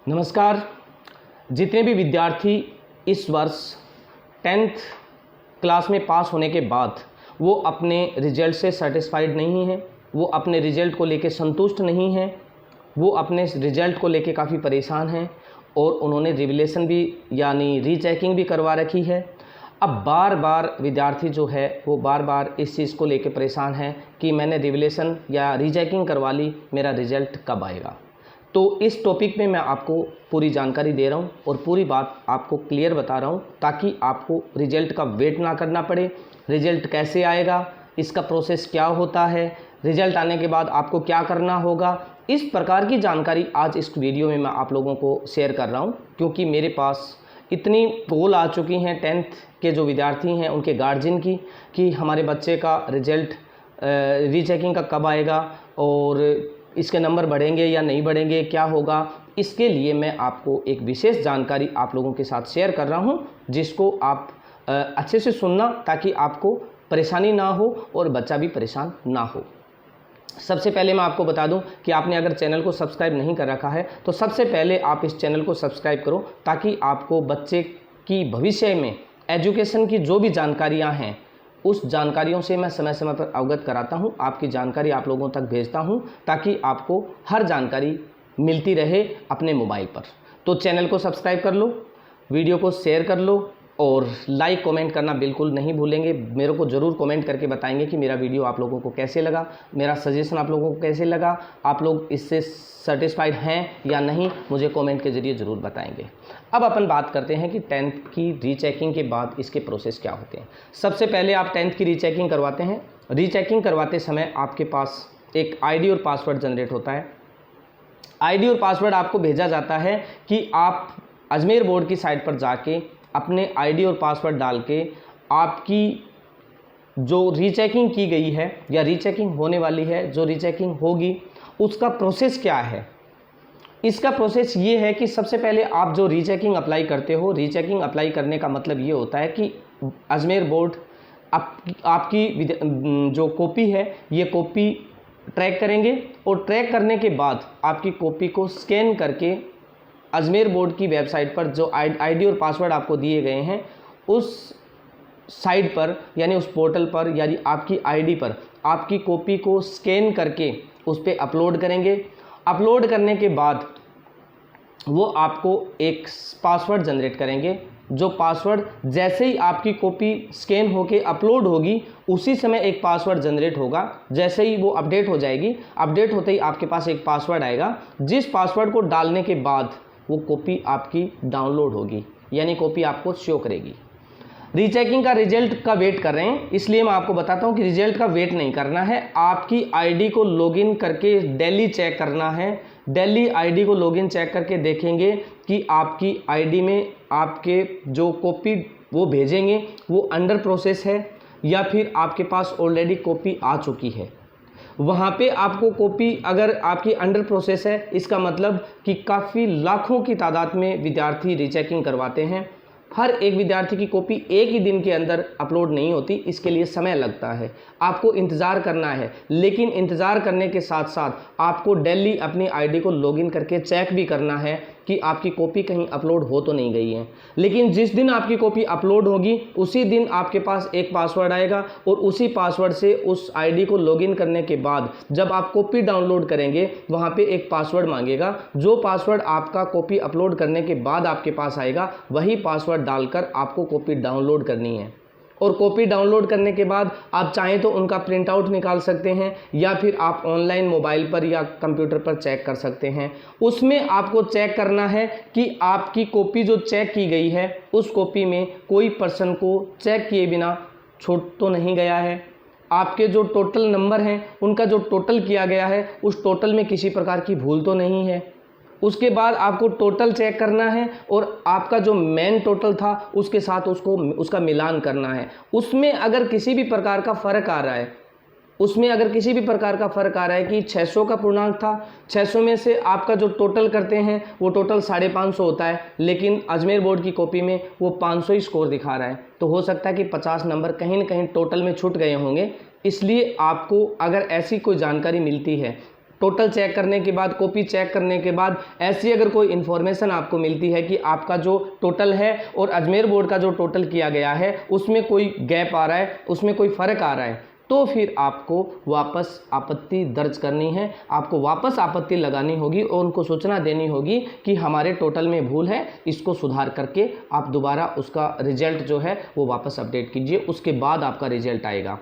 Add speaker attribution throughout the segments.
Speaker 1: नमस्कार। जितने भी विद्यार्थी इस वर्ष 10th क्लास में पास होने के बाद वो अपने रिजल्ट से सेटिस्फाइड नहीं हैं, वो अपने रिजल्ट को लेके संतुष्ट नहीं हैं, वो अपने रिजल्ट को लेके काफ़ी परेशान हैं और उन्होंने रिवैल्यूएशन भी यानी रीचेकिंग भी करवा रखी है। अब बार बार विद्यार्थी जो है वो बार बार इस चीज़ को लेके परेशान है कि मैंने रिवैल्यूएशन या रीचेकिंग करवा ली, मेरा रिजल्ट कब आएगा। तो इस टॉपिक में मैं आपको पूरी जानकारी दे रहा हूँ और पूरी बात आपको क्लियर बता रहा हूँ ताकि आपको रिजल्ट का वेट ना करना पड़े। रिजल्ट कैसे आएगा, इसका प्रोसेस क्या होता है, रिजल्ट आने के बाद आपको क्या करना होगा, इस प्रकार की जानकारी आज इस वीडियो में मैं आप लोगों को शेयर कर रहा हूँ। क्योंकि मेरे पास इतनी कॉल आ चुकी हैं 10th के जो विद्यार्थी हैं उनके गार्जियन की कि हमारे बच्चे का रिजल्ट रीचेकिंग का कब आएगा और इसके नंबर बढ़ेंगे या नहीं बढ़ेंगे, क्या होगा। इसके लिए मैं आपको एक विशेष जानकारी आप लोगों के साथ शेयर कर रहा हूं, जिसको आप अच्छे से सुनना ताकि आपको परेशानी ना हो और बच्चा भी परेशान ना हो। सबसे पहले मैं आपको बता दूं कि आपने अगर चैनल को सब्सक्राइब नहीं कर रखा है तो सबसे पहले आप इस चैनल को सब्सक्राइब करो ताकि आपको बच्चे की भविष्य में एजुकेशन की जो भी जानकारियाँ हैं उस जानकारियों से मैं समय समय पर अवगत कराता हूं, आपकी जानकारी आप लोगों तक भेजता हूं ताकि आपको हर जानकारी मिलती रहे अपने मोबाइल पर। तो चैनल को सब्सक्राइब कर लो, वीडियो को शेयर कर लो और लाइक कमेंट करना बिल्कुल नहीं भूलेंगे। मेरे को ज़रूर कमेंट करके बताएंगे कि मेरा वीडियो आप लोगों को कैसे लगा, मेरा सजेशन आप लोगों को कैसे लगा, आप लोग इससे सेटिस्फाइड हैं या नहीं, मुझे कमेंट के ज़रिए ज़रूर बताएंगे। अब अपन बात करते हैं कि 10th की रीचेकिंग के बाद इसके प्रोसेस क्या होते हैं। सबसे पहले आप 10th की रीचेकिंग करवाते हैं। रीचेकिंग करवाते समय आपके पास एक आईडी और पासवर्ड जनरेट होता है। आईडी और पासवर्ड आपको भेजा जाता है कि आप अजमेर बोर्ड की साइट पर जाके अपने आईडी और पासवर्ड डाल के आपकी जो रीचेकिंग की गई है या रीचेकिंग होने वाली है, जो रीचेकिंग होगी उसका प्रोसेस क्या है। इसका प्रोसेस ये है कि सबसे पहले आप जो रीचेकिंग अप्लाई करते हो, रीचेकिंग अप्लाई करने का मतलब ये होता है कि अजमेर बोर्ड आपकी जो कॉपी है ये कॉपी ट्रैक करेंगे और ट्रैक करने के बाद आपकी कॉपी को स्कैन करके अजमेर बोर्ड की वेबसाइट पर जो आईडी और पासवर्ड आपको दिए गए हैं उस साइट पर यानी उस पोर्टल पर यानी आपकी आईडी पर आपकी कॉपी को स्कैन करके उस पर अपलोड करेंगे। अपलोड करने के बाद वो आपको एक पासवर्ड जनरेट करेंगे। जो पासवर्ड जैसे ही आपकी कॉपी स्कैन होके अपलोड होगी उसी समय एक पासवर्ड जनरेट होगा। जैसे ही वो अपडेट हो जाएगी, अपडेट होते ही आपके पास एक पासवर्ड आएगा, जिस पासवर्ड को डालने के बाद वो कॉपी आपकी डाउनलोड होगी यानी कॉपी आपको शो करेगी। रीचेकिंग का रिजल्ट का वेट कर रहे हैं, इसलिए मैं आपको बताता हूं कि रिजल्ट का वेट नहीं करना है। आपकी आईडी को लॉगिन करके डेली चेक करना है। डेली आईडी को लॉगिन चेक करके देखेंगे कि आपकी आईडी में आपके जो कॉपी वो भेजेंगे वो अंडर प्रोसेस है या फिर आपके पास ऑलरेडी कॉपी आ चुकी है। वहाँ पे आपको कॉपी अगर आपकी अंडर प्रोसेस है, इसका मतलब कि काफ़ी लाखों की तादाद में विद्यार्थी रीचेकिंग करवाते हैं। हर एक विद्यार्थी की कॉपी एक ही दिन के अंदर अपलोड नहीं होती, इसके लिए समय लगता है, आपको इंतज़ार करना है। लेकिन इंतज़ार करने के साथ साथ आपको डेली अपनी आईडी को लॉगिन करके चेक भी करना है कि आपकी कॉपी कहीं अपलोड हो तो नहीं गई है। लेकिन जिस दिन आपकी कॉपी अपलोड होगी उसी दिन आपके पास एक पासवर्ड आएगा और उसी पासवर्ड से उस आईडी को लॉगिन करने के बाद जब आप कॉपी डाउनलोड करेंगे वहाँ पे एक पासवर्ड मांगेगा। जो पासवर्ड आपका कॉपी अपलोड करने के बाद आपके पास आएगा वही पासवर्ड डालकर आपको कॉपी डाउनलोड करनी है। और कॉपी डाउनलोड करने के बाद आप चाहें तो उनका प्रिंट आउट निकाल सकते हैं या फिर आप ऑनलाइन मोबाइल पर या कंप्यूटर पर चेक कर सकते हैं। उसमें आपको चेक करना है कि आपकी कॉपी जो चेक की गई है उस कॉपी में कोई पर्सन को चेक किए बिना छूट तो नहीं गया है। आपके जो टोटल नंबर हैं उनका जो टोटल किया गया है उस टोटल में किसी प्रकार की भूल तो नहीं है। उसके बाद आपको टोटल चेक करना है और आपका जो मेन टोटल था उसके साथ उसका मिलान करना है। उसमें अगर किसी भी प्रकार का फ़र्क आ रहा है कि 600 का पूर्णांक था, 600 में से आपका जो टोटल करते हैं वो टोटल 550 होता है, लेकिन अजमेर बोर्ड की कॉपी में वो 500 ही स्कोर दिखा रहा है, तो हो सकता है कि 50 नंबर कहीं ना कहीं टोटल में छूट गए होंगे। इसलिए आपको अगर ऐसी कोई जानकारी मिलती है टोटल चेक करने के बाद, कॉपी चेक करने के बाद ऐसी अगर कोई इन्फॉर्मेशन आपको मिलती है कि आपका जो टोटल है और अजमेर बोर्ड का जो टोटल किया गया है उसमें कोई गैप आ रहा है, उसमें कोई फ़र्क आ रहा है, तो फिर आपको वापस आपत्ति दर्ज करनी है, आपको वापस आपत्ति लगानी होगी और उनको सूचना देनी होगी कि हमारे टोटल में भूल है, इसको सुधार करके आप दोबारा उसका रिजल्ट जो है वो वापस अपडेट कीजिए, उसके बाद आपका रिजल्ट आएगा।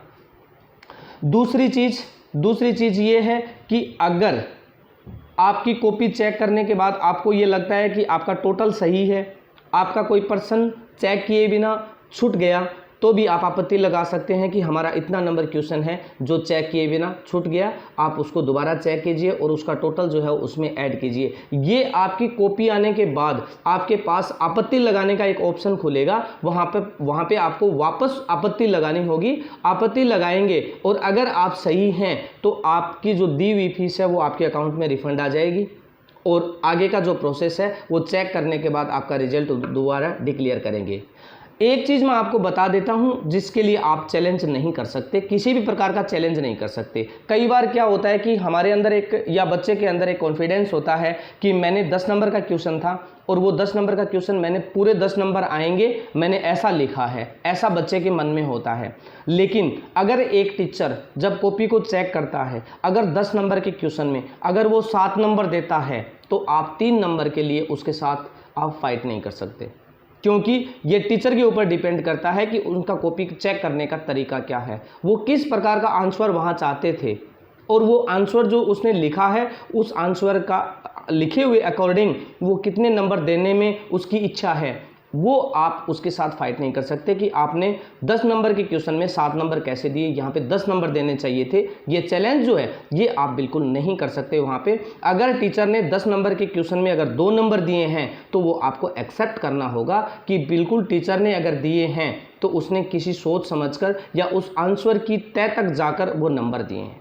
Speaker 1: दूसरी चीज़ ये है कि अगर आपकी कॉपी चेक करने के बाद आपको ये लगता है कि आपका टोटल सही है, आपका कोई पर्सन चेक किए बिना छूट गया, तो भी आप आपत्ति लगा सकते हैं कि हमारा इतना नंबर क्वेश्चन है जो चेक किए बिना छूट गया, आप उसको दोबारा चेक कीजिए और उसका टोटल जो है उसमें ऐड कीजिए। ये आपकी कॉपी आने के बाद आपके पास आपत्ति लगाने का एक ऑप्शन खुलेगा, वहाँ पे आपको वापस आपत्ति लगानी होगी। आपत्ति लगाएंगे और अगर आप सही हैं तो आपकी जो दी हुई फीस है वो आपके अकाउंट में रिफंड आ जाएगी और आगे का जो प्रोसेस है वो चेक करने के बाद आपका रिजल्ट दोबारा डिक्लेयर करेंगे। एक चीज़ मैं आपको बता देता हूं जिसके लिए आप चैलेंज नहीं कर सकते, किसी भी प्रकार का चैलेंज नहीं कर सकते। कई बार क्या होता है कि हमारे अंदर एक या बच्चे के अंदर एक कॉन्फिडेंस होता है कि मैंने 10 नंबर का क्वेश्चन था और वो 10 नंबर का क्वेश्चन मैंने पूरे 10 नंबर आएंगे, मैंने ऐसा लिखा है, ऐसा बच्चे के मन में होता है। लेकिन अगर एक टीचर जब कॉपी को चेक करता है, अगर 10 नंबर के क्वेश्चन में अगर वो 7 नंबर देता है तो आप 3 नंबर के लिए उसके साथ आप फाइट नहीं कर सकते, क्योंकि ये टीचर के ऊपर डिपेंड करता है कि उनका कॉपी चेक करने का तरीका क्या है, वो किस प्रकार का आंसर वहाँ चाहते थे और वो आंसर जो उसने लिखा है उस आंसर का लिखे हुए अकॉर्डिंग वो कितने नंबर देने में उसकी इच्छा है, वो आप उसके साथ फाइट नहीं कर सकते कि आपने 10 नंबर के क्वेश्चन में 7 नंबर कैसे दिए, यहाँ पे 10 नंबर देने चाहिए थे। ये चैलेंज जो है ये आप बिल्कुल नहीं कर सकते वहाँ पे। अगर टीचर ने 10 नंबर के क्वेश्चन में अगर 2 नंबर दिए हैं तो वो आपको एक्सेप्ट करना होगा कि बिल्कुल टीचर ने अगर दिए हैं तो उसने किसी सोच समझकर या उस आंसर की तय तक जाकर वो नंबर दिए हैं।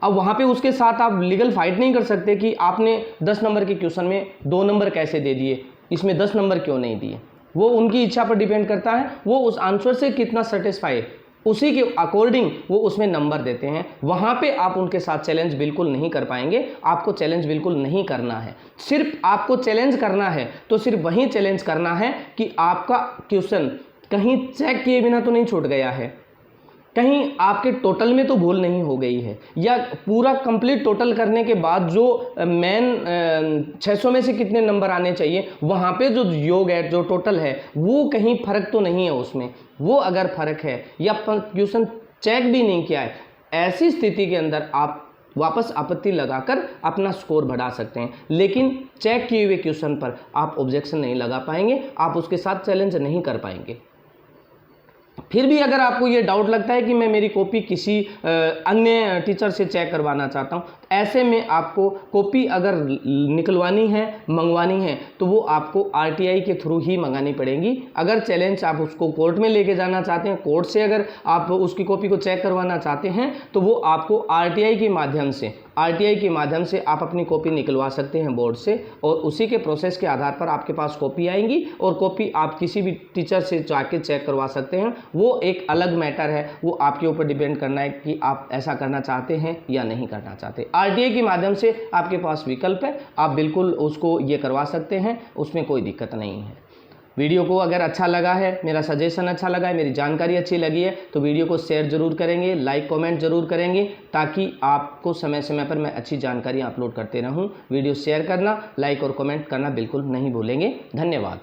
Speaker 1: अब वहाँ पे उसके साथ आप लीगल फाइट नहीं कर सकते कि आपने 10 नंबर के क्वेश्चन में 2 नंबर कैसे दे दिए, इसमें 10 नंबर क्यों नहीं दिए। वो उनकी इच्छा पर डिपेंड करता है, वो उस आंसर से कितना सेटिस्फाई, उसी के अकॉर्डिंग वो उसमें नंबर देते हैं। वहाँ पे आप उनके साथ चैलेंज बिल्कुल नहीं कर पाएंगे, आपको चैलेंज बिल्कुल नहीं करना है। सिर्फ आपको चैलेंज करना है तो सिर्फ वहीं चैलेंज करना है कि आपका क्वेश्चन कहीं चेक किए बिना तो नहीं छूट गया है, कहीं आपके टोटल में तो भूल नहीं हो गई है, या पूरा कंप्लीट टोटल करने के बाद जो मेन 600 में से कितने नंबर आने चाहिए वहाँ पे जो योग है, जो टोटल है, वो कहीं फ़र्क तो नहीं है उसमें। वो अगर फ़र्क है या क्वेश्चन चेक भी नहीं किया है, ऐसी स्थिति के अंदर आप वापस आपत्ति लगाकर अपना स्कोर बढ़ा सकते हैं। लेकिन चेक किए हुए क्वेश्चन पर आप ऑब्जेक्शन नहीं लगा पाएंगे, आप उसके साथ चैलेंज नहीं कर पाएंगे। फिर भी अगर आपको ये डाउट लगता है कि मैं मेरी कॉपी किसी अन्य टीचर से चेक करवाना चाहता हूँ, ऐसे में आपको कॉपी अगर निकलवानी है, मंगवानी है, तो वो आपको आरटीआई के थ्रू ही मंगानी पड़ेगी। अगर चैलेंज आप उसको कोर्ट में लेके जाना चाहते हैं, कोर्ट से अगर आप उसकी कॉपी को चेक करवाना चाहते हैं, तो वो आपको आरटीआई के माध्यम से आप अपनी कॉपी निकलवा सकते हैं बोर्ड से, और उसी के प्रोसेस के आधार पर आपके पास कॉपी आएंगी और कॉपी आप किसी भी टीचर से जाके चेक करवा सकते हैं। वो एक अलग मैटर है, वो आपके ऊपर डिपेंड करना है कि आप ऐसा करना चाहते हैं या नहीं करना चाहते। आरटीआई के माध्यम से आपके पास विकल्प है, आप बिल्कुल उसको ये करवा सकते हैं, उसमें कोई दिक्कत नहीं है। वीडियो को अगर अच्छा लगा है, मेरा सजेशन अच्छा लगा है, मेरी जानकारी अच्छी लगी है, तो वीडियो को शेयर जरूर करेंगे, लाइक कमेंट जरूर करेंगे, ताकि आपको समय समय पर मैं अच्छी जानकारी अपलोड करते रहूं। वीडियो शेयर करना, लाइक और कमेंट करना बिल्कुल नहीं भूलेंगे। धन्यवाद।